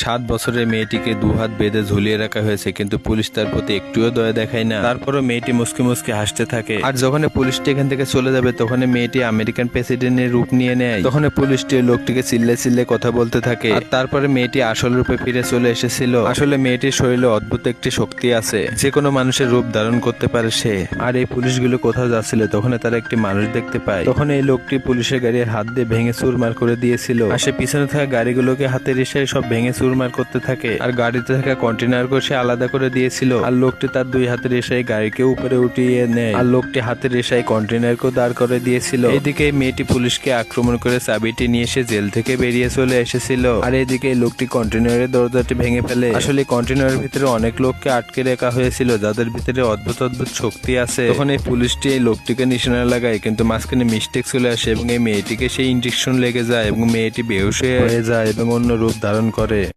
7 বছরের মেয়েটিকে দুহাত বেঁধে ঝুলিয়ে রাখা হয়েছে, কিন্তু পুলিশ তার প্রতি একটুও দয়া দেখায় না। তারপরও মেয়েটি মুসকে মুসকে হাসতে থাকে। আর যখন পুলিশটি এখান থেকে চলে যাবে তখন মেয়েটি আমেরিকান প্রেসিডেন্টের রূপ নিয়ে নেয়। তখন পুলিশটি লোকটিকে চিল্লে চিল্লে কথা বলতে থাকে। আর তারপরে মেয়েটি আসল রূপে ফিরে চলে এসেছিল। আসলে মেয়েটির শরীরে অদ্ভুত একটি শক্তি আছে, যে কোনো মানুষের রূপ ধারণ করতে পারে সে। আর এই পুলিশগুলো কোথাও যাচ্ছিল, তখন তারা একটি মানুষ দেখতে পায়। তখন এই লোকটি পুলিশের গাড়ির হাত দিয়ে ভেঙে চুরমার করে দিয়েছিল। আর সে পিছনে থাকা গাড়িগুলোকে হাতের ইশারায় সব ভেঙে চুরমার করতে থাকে। আর গাড়িতে থাকা কন্টেনারকে সে আলাদা করে দিয়েছিল। আর লোকটি তার দুই হাতের ইশারায় গাড়িকে উপরে উঠিয়ে নেয়। আর লোকটি হাতের ইশারায় কন্টেনারকেও দাঁড় করে দিয়েছিল। এদিকে মেয়েটি পুলিশকে আক্রমণ করে চাবিটি নিয়ে সে জেল থেকে বেরিয়ে চলে এসেছিল। আর এদিকে লোকটি কন্টেনারের দরজাটি ভেঙে ফেলে। আসলে কন্টেনারের ভিতরে অনেক লোককে আটকে রাখা হয়েছিল, যাদের ভিতরে অদ্ভুত অদ্ভুত শক্তি আছে। তখন এই পুলিশটি এই লোকটিকে নিশানা লাগায়, কিন্তু মাঝখানে মিস্টেক চলে আসে এবং এই মেয়েটিকে সেই ইনজেকশন লেগে যায় এবং মেয়েটি বেহুশ হয়ে যায় এবং অন্য রূপ ধারণ করে।